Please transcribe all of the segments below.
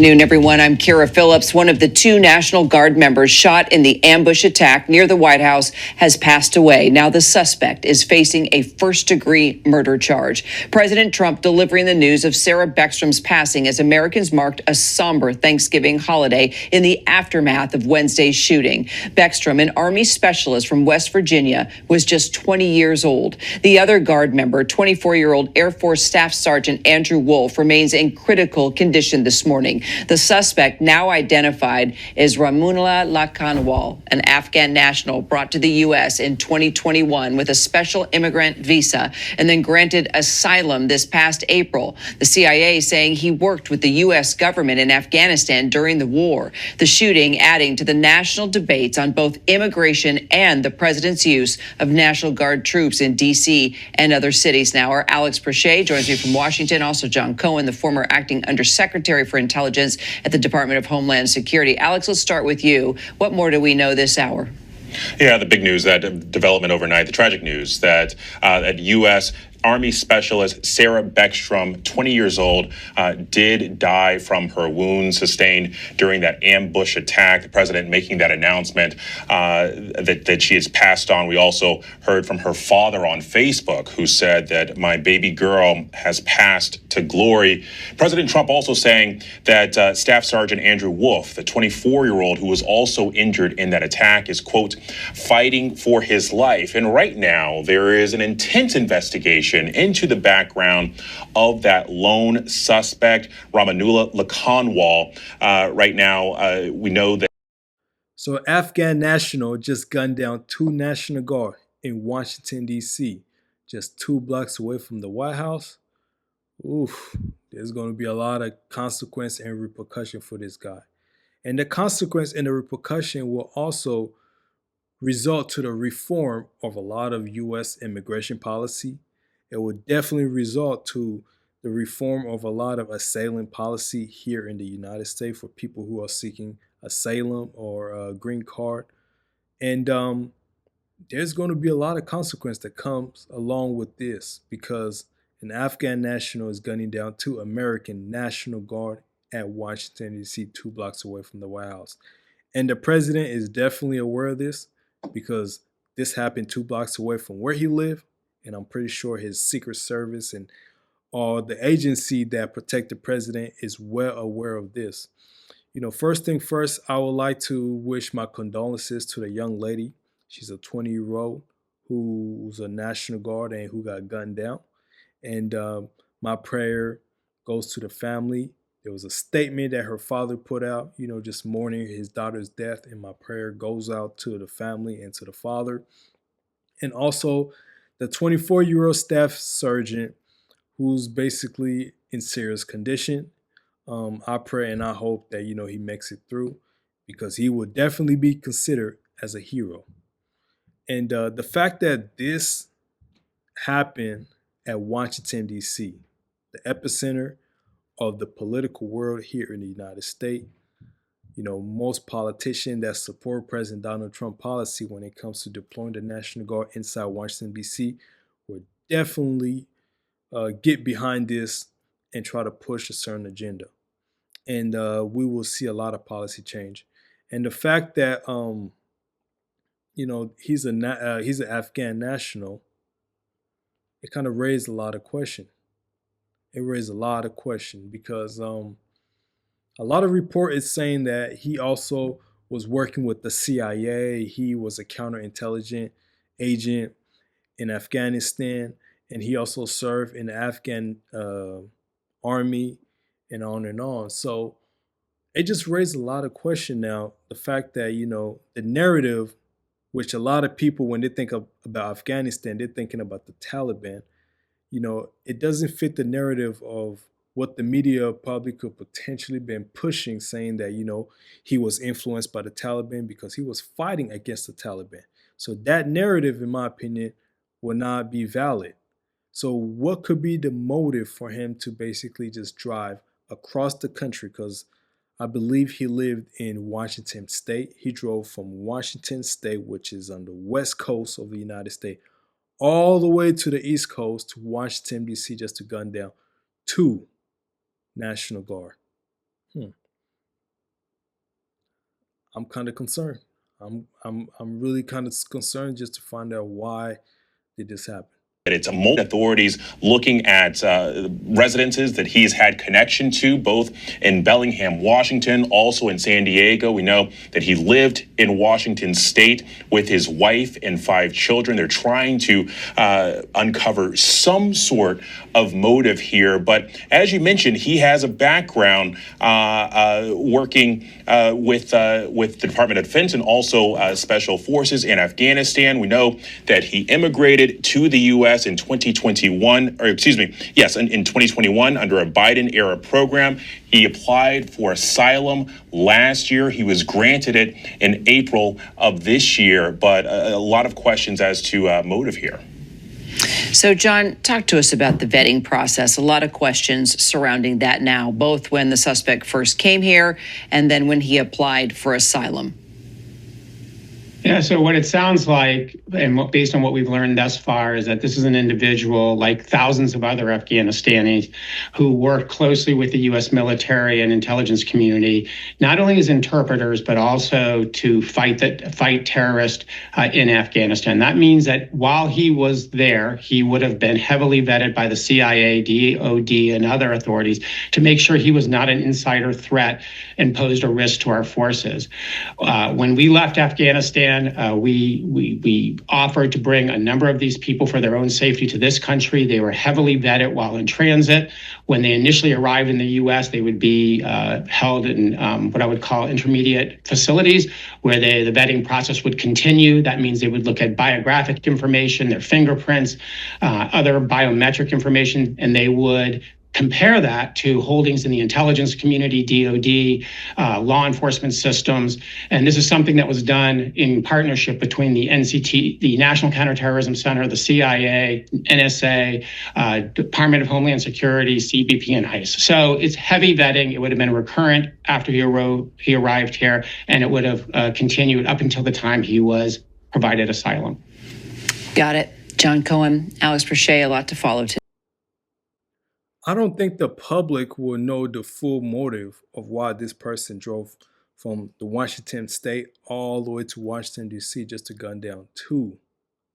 Noon, everyone. I'm Kira Phillips. One of the two National Guard members shot in the ambush attack near the White House has passed away. Now the suspect is facing a first-degree murder charge. President Trump delivering the news of Sarah Beckstrom's passing as Americans marked a somber Thanksgiving holiday in the aftermath of Wednesday's shooting. Beckstrom, an Army specialist from West Virginia, was just 20 years old. The other Guard member, 24-year-old Air Force Staff Sergeant Andrew Wolfe, remains in critical condition this morning. The suspect, now identified, is Rahmanullah Lakanwal, an Afghan national brought to the U.S. in 2021 with a special immigrant visa and then granted asylum this past April. The CIA saying he worked with the U.S. government in Afghanistan during the war. The shooting adding to the national debates on both immigration and the president's use of National Guard troops in D.C. and other cities. Now, our Alex Prochet joins me from Washington. Also, John Cohen, the former acting undersecretary for intelligence at the Department of Homeland Security. Alex, let's start with you. What more do we know this hour? Yeah, the big news, that development overnight, the tragic news that U.S. Army specialist Sarah Beckstrom, 20 years old, did die from her wounds sustained during that ambush attack. The president making that announcement that she has passed on. We also heard from her father on Facebook, who said that my baby girl has passed to glory. President Trump also saying that Staff Sergeant Andrew Wolfe, the 24-year-old who was also injured in that attack, is, quote, fighting for his life. And right now, there is an intense investigation into the background of that lone suspect, Rahmanullah Lakanwal. Right now, we know that. So, Afghan national just gunned down two National Guard in Washington, D.C., just 2 blocks away from the White House. Oof, there's going to be a lot of consequence and repercussion for this guy. And the consequence and the repercussion will also result to the reform of a lot of U.S. immigration policy. It would definitely result to the reform of a lot of asylum policy here in the United States for people who are seeking asylum or a green card. And there's going to be a lot of consequence that comes along with this because an Afghan national is gunning down 2 American National Guard at Washington, D.C., 2 blocks away from the White House. And the president is definitely aware of this because this happened 2 blocks away from where he lived. And I'm pretty sure his Secret Service and all the agency that protect the president is well aware of this. You know, first thing first, I would like to wish my condolences to the young lady. She's a 20-year-old who's a National Guard and who got gunned down. And my prayer goes to the family. There was a statement that her father put out, just mourning his daughter's death. And my prayer goes out to the family and to the father. And also the 24-year-old staff sergeant who's basically in serious condition. I pray and I hope that, he makes it through because he will definitely be considered as a hero. And the fact that this happened at Washington, D.C., the epicenter of the political world here in the United States, most politicians that support President Donald Trump policy when it comes to deploying the National Guard inside Washington, D.C., will definitely get behind this and try to push a certain agenda. And we will see a lot of policy change. And the fact that, he's an Afghan national, it kind of raised a lot of question. It raised a lot of question because a lot of report is saying that he also was working with the CIA. He was a counterintelligence agent in Afghanistan, and he also served in the Afghan army and on and on. So it just raised a lot of question now. The fact that, the narrative, which a lot of people, when they think about Afghanistan, they're thinking about the Taliban. It doesn't fit the narrative of what the media probably could potentially been pushing, saying that, he was influenced by the Taliban because he was fighting against the Taliban. So that narrative, in my opinion, will not be valid. So what could be the motive for him to basically just drive across the country? Because I believe he lived in Washington State. He drove from Washington State, which is on the west coast of the United States, all the way to the East Coast to Washington, D.C., just to gun down 2 National Guard. I'm kind of concerned. I'm really kind of concerned just to find out why did this happen. It's a multi authorities looking at residences that he's had connection to, both in Bellingham, Washington, also in San Diego. We know that he lived in Washington state with his wife and 5 children. They're trying to uncover some sort of motive here. But as you mentioned, he has a background working with the Department of Defense and also special forces in Afghanistan. We know that he immigrated to the U.S. in 2021, or excuse me, yes, in 2021 under a Biden era program. He applied for asylum last year. He was granted it in April of this year, but a lot of questions as to motive here. So, John, talk to us about the vetting process. A lot of questions surrounding that now, both when the suspect first came here and then when he applied for asylum. Yeah, so what it sounds like, and based on what we've learned thus far, is that this is an individual, like thousands of other Afghanistanis, who work closely with the U.S. military and intelligence community, not only as interpreters, but also to fight terrorists in Afghanistan. That means that while he was there, he would have been heavily vetted by the CIA, DOD, and other authorities to make sure he was not an insider threat and posed a risk to our forces. When we left Afghanistan, we offered to bring a number of these people for their own safety to this country. They were heavily vetted while in transit. When they initially arrived in the U.S., they would be held in what I would call intermediate facilities, where the vetting process would continue. That means they would look at biographic information, their fingerprints, other biometric information, and they would compare that to holdings in the intelligence community, DOD, law enforcement systems. And this is something that was done in partnership between the NCT, the National Counterterrorism Center, the CIA, NSA, Department of Homeland Security, CBP, and ICE. So it's heavy vetting. It would have been recurrent after he arrived here, and it would have continued up until the time he was provided asylum. Got it. John Cohen, Alex Prochet, a lot to follow today. I don't think the public will know the full motive of why this person drove from the Washington state all the way to Washington, D.C. just to gun down 2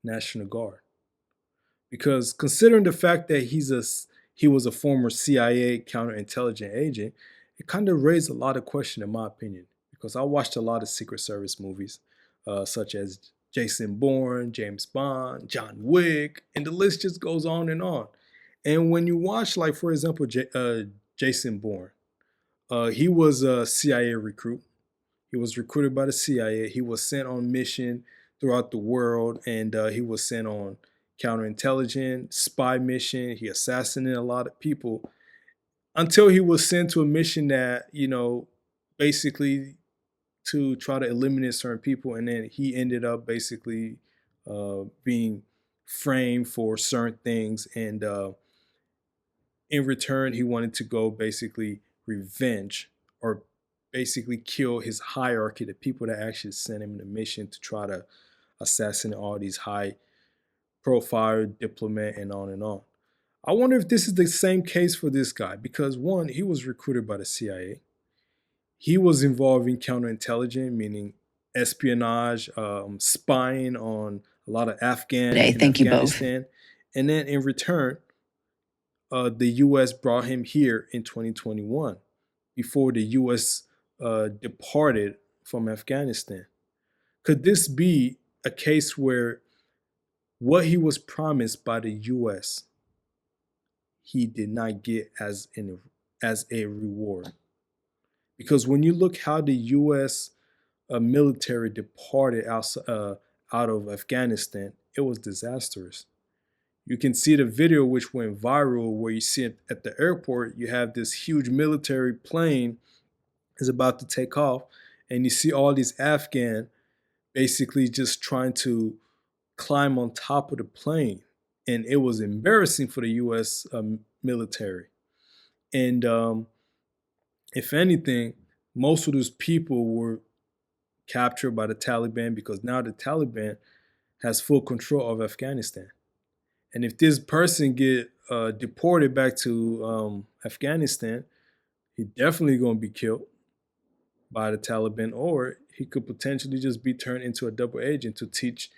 National Guard. Because considering the fact that he was a former CIA counterintelligence agent, it kind of raised a lot of questions in my opinion. Because I watched a lot of Secret Service movies, such as Jason Bourne, James Bond, John Wick, and the list just goes on and on. And when you watch, like, for example, Jason Bourne, he was a CIA recruit. He was recruited by the CIA. He was sent on mission throughout the world, and he was sent on counterintelligence, spy mission. He assassinated a lot of people until he was sent to a mission that, basically to try to eliminate certain people. And then he ended up basically being framed for certain things. And in return, he wanted to go basically revenge or basically kill his hierarchy, the people that actually sent him the mission to try to assassinate all these high profile diplomat and on and on. I wonder if this is the same case for this guy because one, he was recruited by the CIA. He was involved in counterintelligence, meaning espionage, spying on a lot of Afghan in Thank you both. Afghanistan. And then in return, the U.S. brought him here in 2021 before the U.S. Departed from Afghanistan. Could this be a case where what he was promised by the U.S. he did not get as a reward? Because when you look how the U.S. Military departed out of Afghanistan, it was disastrous. You can see the video which went viral where you see it at the airport, you have this huge military plane is about to take off, and you see all these Afghan basically just trying to climb on top of the plane. And it was embarrassing for the U.S. Military. And if anything, most of those people were captured by the Taliban because now the Taliban has full control of Afghanistan. And if this person get deported back to Afghanistan, he definitely going to be killed. by the Taliban, or he could potentially just be turned into a double agent to teach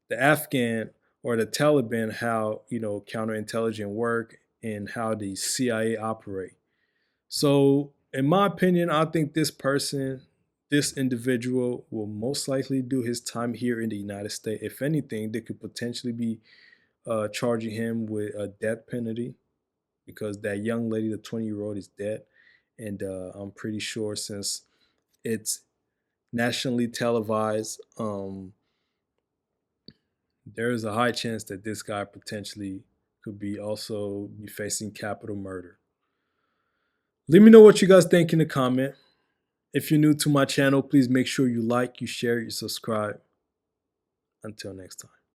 the Afghan or the Taliban how, counterintelligence work and how the CIA operate. So, in my opinion, I think this individual, will most likely do his time here in the United States. If anything, they could potentially be charging him with a death penalty because that young lady, the 20-year-old, is dead. And I'm pretty sure since it's nationally televised, there is a high chance that this guy potentially could be facing capital murder. Let me know what you guys think in the comment. If you're new to my channel, please make sure you like, you share, you subscribe. Until next time.